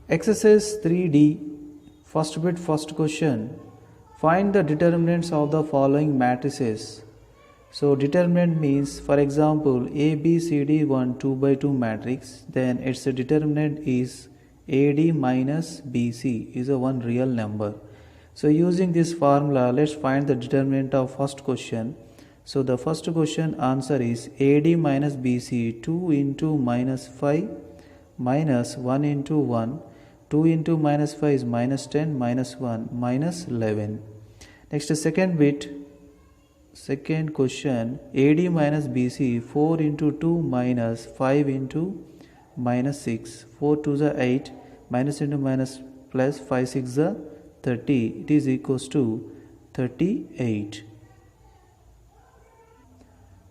Exercise 3D, first bit, first question. Find the determinants of the following matrices. So determinant means, for example, A, B, C, D, 1, 2 by 2 matrix, then its determinant is AD minus BC is a one real number. So using this formula, let's find the determinant of first question. So the first question answer is AD minus BC, 2 into minus 5 minus 1 into 1. 2 into minus 5 is minus 10, minus 1, minus 11. Next, second bit, second question, AD minus BC, 4 into 2 minus 5 into minus 6. 4 2 is 8, minus into minus plus 5 6 is 30. It is equals to 38.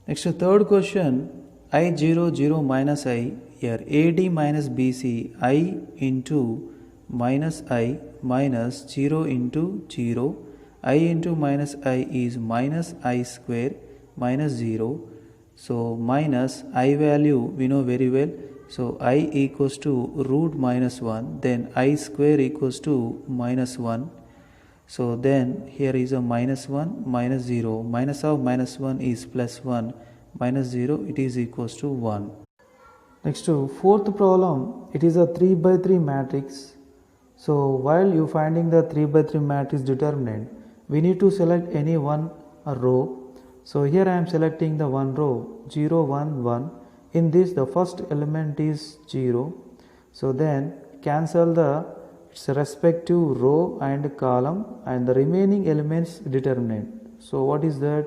Next, third question, I0 0 minus I. Here AD minus BC, I into minus I minus 0 into 0. I into minus I is minus I square minus 0. So minus I value we know very well. So I equals to root minus 1. Then I square equals to minus 1. So then here is a minus 1 minus 0. Minus of minus 1 is plus 1 minus 0. It is equals to 1. Next to fourth problem, it is a 3 by 3 matrix. So while you finding the 3 by 3 matrix determinant, we need to select any one row. So here I am selecting the one row 0 1 1. In this the first element is 0. So then cancel the its respective row and column and the remaining elements determinant. So what is that?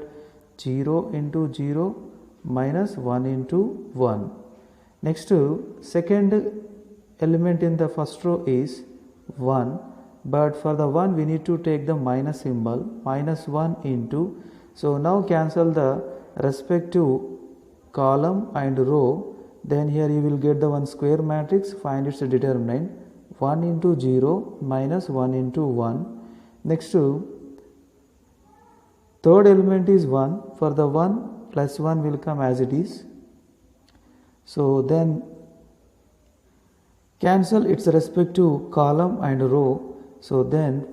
0 into 0 minus 1 into 1. Next to second element in the first row is 1, but for the 1 we need to take the minus symbol, minus 1 into. So now cancel the respective column and row, then here you will get the one square matrix, find its determinant 1 into 0 minus 1 into 1. Next to third element is 1, for the 1 plus 1 will come as it is. So then cancel its respective column and row. So then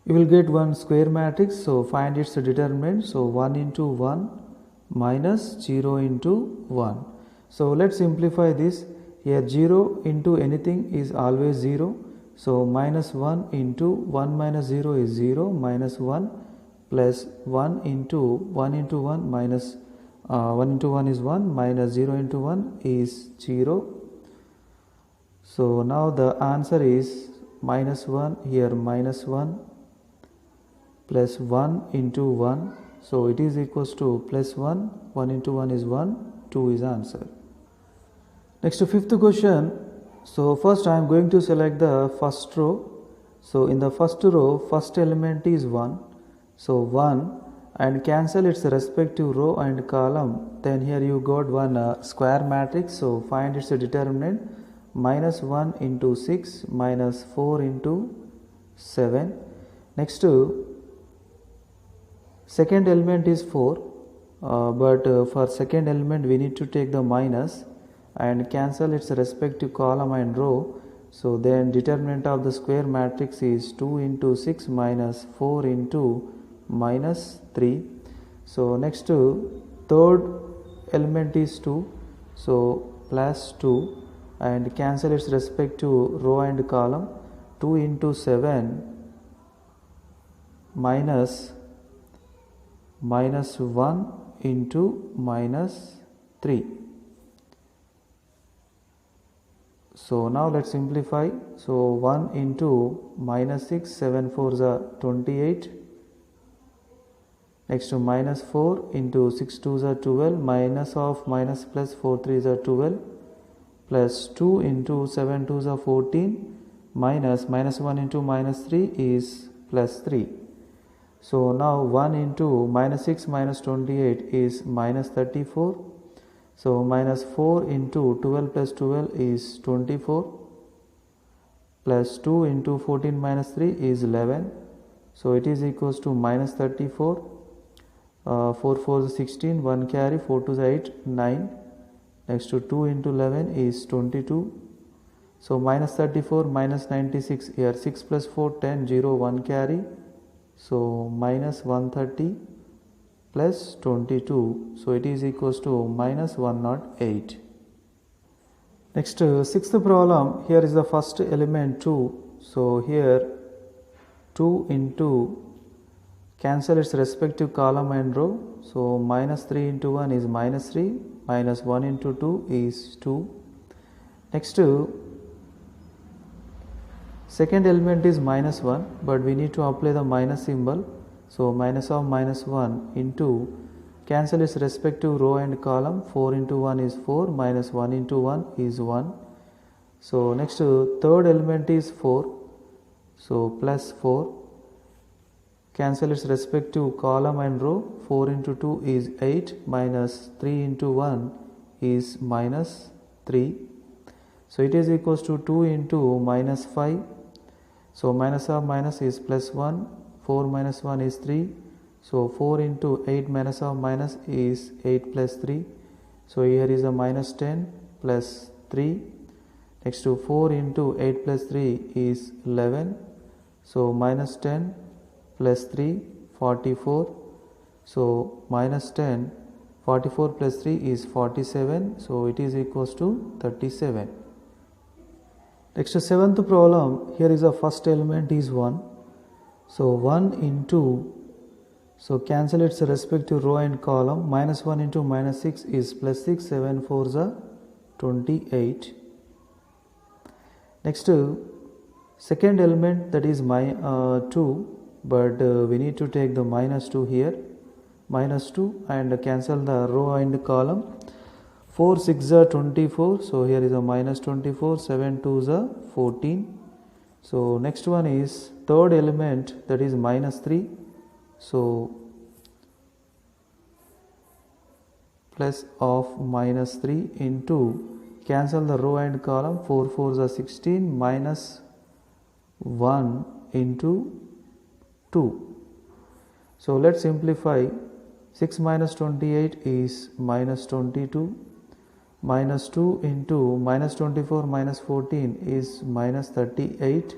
you will get one square matrix. So find its determinant. So 1 into 1 minus 0 into 1. So let's simplify this. Here 0 into anything is always 0. So minus 1 into 1 minus 0 is 0, minus 1 plus 1 into 1 minus 1 into 1 is 1, minus 0 into 1 is 0. So now the answer is minus 1, here minus 1 plus 1 into 1. So it is equals to plus 1, 1 into 1 is 1, 2 is answer. Next to fifth question. So first I am going to select the first row. So in the first row, first element is 1. So 1 and cancel its respective row and column. Then here you got one square matrix. So find its determinant, minus 1 into 6 minus 4 into 7. Next to second element is 4, but for second element we need to take the minus and cancel its respective column and row. So then determinant of the square matrix is 2 into 6 minus 4 into minus 3. So next to third element is 2. So plus 2 and cancel its respective row and column. 2 into 7 minus 1 into minus 3. So now let's simplify. So 1 into minus 6, 7 4s are 28. Next to minus 4 into 6 2s are 12, minus of minus plus 4 3s are 12, plus 2 into 7 2s are 14, minus 1 into minus 3 is plus 3. So now 1 into minus 6 minus 28 is minus 34. So minus 4 into 12 plus 12 is 24, plus 2 into 14 minus 3 is 11. So it is equals to minus 34. 4 4 is 16, 1 carry, 4 2 is 8, 9. Next to 2 into 11 is 22. So minus 34 minus 96 here, 6 plus 4 10, 0 1 carry, so minus 130 plus 22, so it is equals to minus 108. Next, sixth problem, here is the first element 2, so here 2 into cancel its respective column and row, so minus 3 into 1 is minus 3, minus 1 into 2 is 2. Next, second element is minus 1, but we need to apply the minus symbol, so minus of minus 1 into cancel its respective row and column, 4 into 1 is 4, minus 1 into 1 is 1. So next, third element is 4, so plus 4, cancel its respective column and row, 4 into 2 is 8, minus 3 into 1 is minus 3. So it is equals to 2 into minus 5, so minus of minus is plus 1, 4 minus 1 is 3, so 4 into 8 minus of minus is 8 plus 3, so here is a minus 10 plus 3. Next to 4 into 8 plus 3 is 11, so minus 10 plus 3 44, so minus 10 44 plus 3 is 47, so it is equals to 37. Next, seventh problem, here is the first element is 1, so 1 into, so cancel its respective row and column, minus 1 into minus 6 is plus 6, 7 4 is 28. Next, second element, that is 2, but we need to take the minus 2 here, minus 2, and cancel the row and column, 4 6 is 24, so here is a minus 24, 7 2 is 14. So next one is third element, that is minus 3, so plus of minus 3 into cancel the row and column, 4 4 is 16, minus 1 into 2. So let's simplify, 6 minus 28 is minus 22, minus 2 into minus 24 minus 14 is minus 38.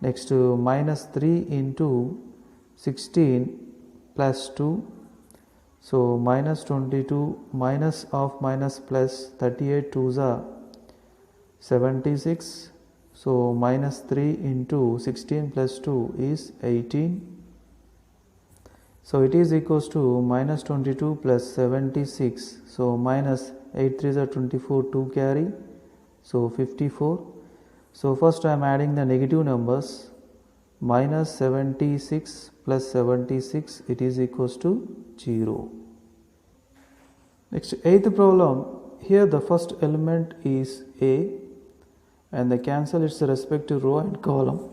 Next, minus 3 into 16 plus 2, so minus 22, minus of minus plus 38 2 is 76, so minus 3 into 16 plus 2 is 18. So it is equals to minus 22 plus 76, so minus 8 3 is 24, 2 carry, so 54. So first I am adding the negative numbers, minus 76 plus 76, it is equals to 0. Next, eighth problem, here the first element is A, and the cancel its respective row and column,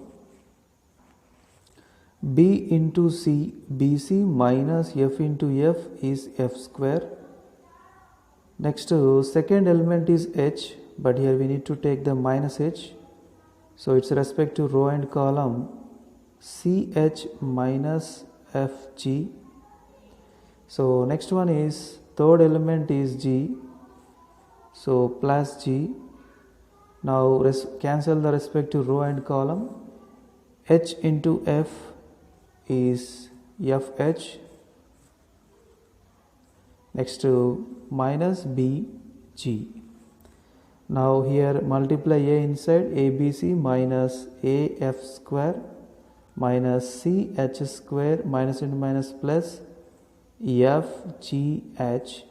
B into C, BC minus F into F is F square. Next, second element is H, but here we need to take the minus H, so its respective row and column, CH minus FG. So next one is third element is G, so plus G. Now cancel the respective row and column, H into F is FH. Next, minus BG. Now here multiply A inside, ABC minus AF square minus CH square, minus into minus plus FGH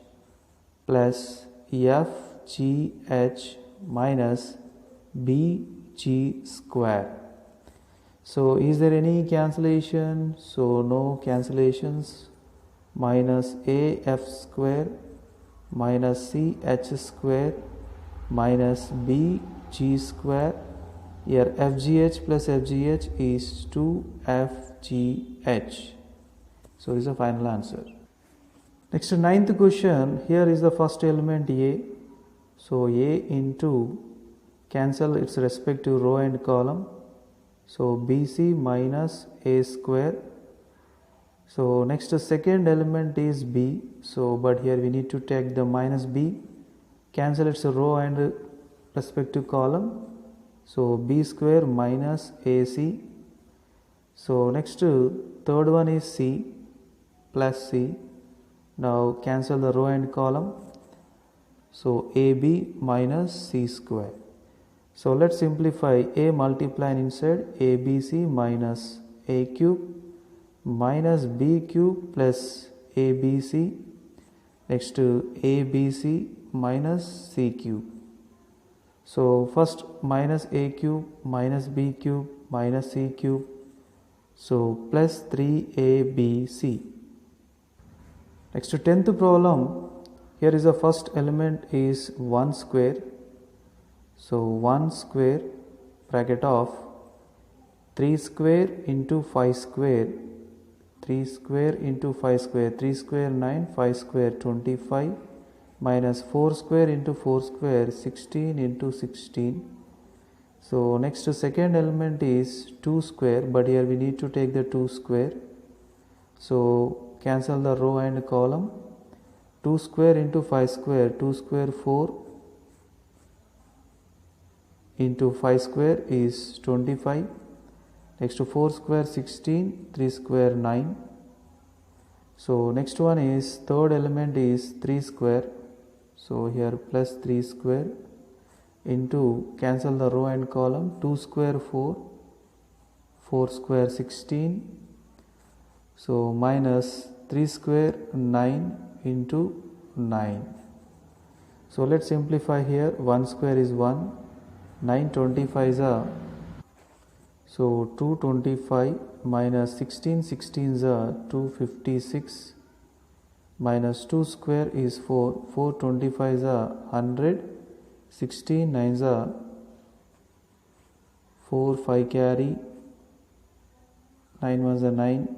plus FGH minus BG square. So is there any cancellation? So no cancellations. Minus AF square minus CH square minus BG square. Here FGH plus FGH is 2FGH. So this is the final answer. Next, ninth question. Here is the first element A. So A into cancel its respective row and column. So BC minus A square. So next, second element is B. So but here we need to take the minus B, cancel its row and respective column. So b square minus ac. So next third one is c plus c. Now cancel the row and column. So ab minus c square. So let's simplify. A multiplying inside, abc minus a cube minus b cube plus abc. Next abc minus c cube. So first minus a cube minus b cube minus c cube. So plus 3abc. Next 10th problem. Here is the first element is 1 square. So 1 square bracket of 3 square into 5 square. 3 square into 5 square. 3 square 9, 5 square 25 minus 4 square into 4 square 16 into 16. So next second element is 2 square, but here we need to take the 2 square. So cancel the row and column. 2 square into 5 square, 2 square 4 into 5 square is 25. Next to 4 square 16, 3 square 9. So next one is third element is 3 square. So here plus 3 square into cancel the row and column. 2 square 4, 4 square 16. So minus 3 square 9 into 9. So let's simplify here. 1 square is 1, 9 25s are, so 225 minus 16 16s are 256 minus 2 square is 4, 4 25s are 100, 16 9s are 4, 5 carry, 9 ones are 9.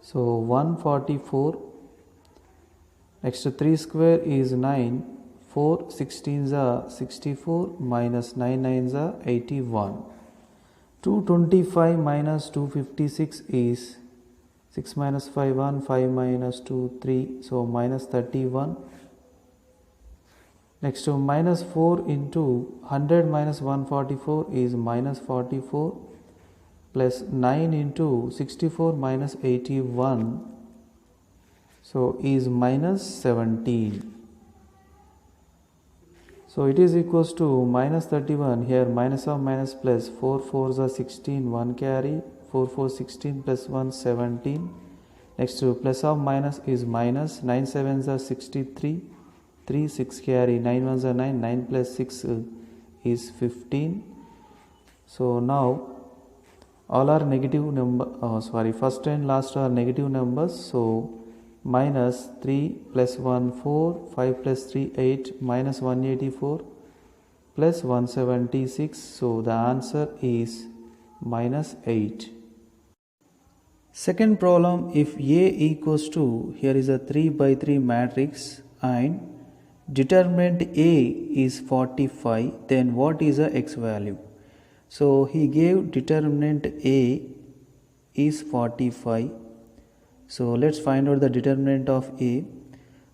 So 144. Next 3 square is 9, 4 16s are 64 minus 9 9s are 81. 225 minus 256 is 6 minus 5 1, 5 minus 2 3, so minus 31. Next to minus 4 into 100 minus 144 is minus 44 plus 9 into 64 minus 81, so is minus 17. So it is equals to minus 31. Here minus of minus plus, 4 4s are 16, 1 carry, 4 4 16 plus 1 17. Next to plus of minus is minus, 9 7s are 63, 3 6 carry, 9 ones are 9, 9 plus 6 is 15. So now all are negative number, first and last are negative numbers. So minus 3 plus 1 4, 5 plus 3 8, minus 184 plus 176. So the answer is minus 8. Second problem, if A equals to, here is a 3 by 3 matrix and determinant A is 45, then what is the x value? So he gave determinant A is 45. So let's find out the determinant of A.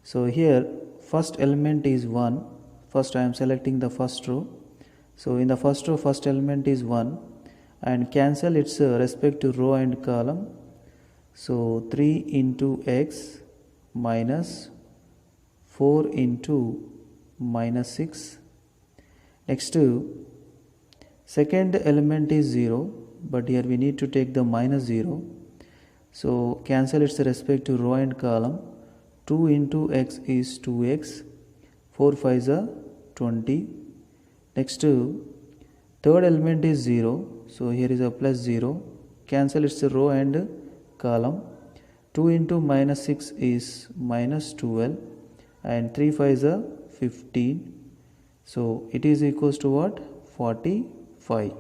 So here first element is 1. First I am selecting the first row. So in the first row first element is 1 and cancel its respective row and column. So 3 into x minus 4 into minus 6. Next second element is 0, but here we need to take the minus 0. So cancel its respective row and column. 2 into x is 2x, 4 5s are 20. Next third element is 0, so here is a plus 0. Cancel its row and column. 2 into minus 6 is minus 12 and 3 5s are 15. So it is equals to what? 45.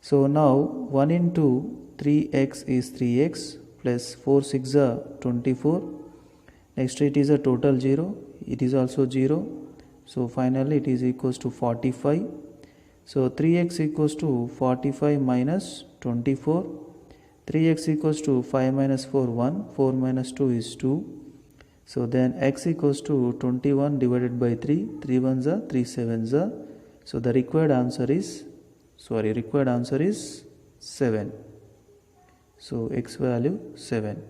So now 1 into 3x is 3x plus 4 6 are 24. Next it is a total 0. It is also 0. So finally it is equals to 45. So 3x equals to 45 minus 24. 3x equals to 5 minus 4 1. 4 minus 2 is 2. So then x equals to 21 divided by 3, 3 ones are 3 sevens are. So the required answer is 7. So x value 7.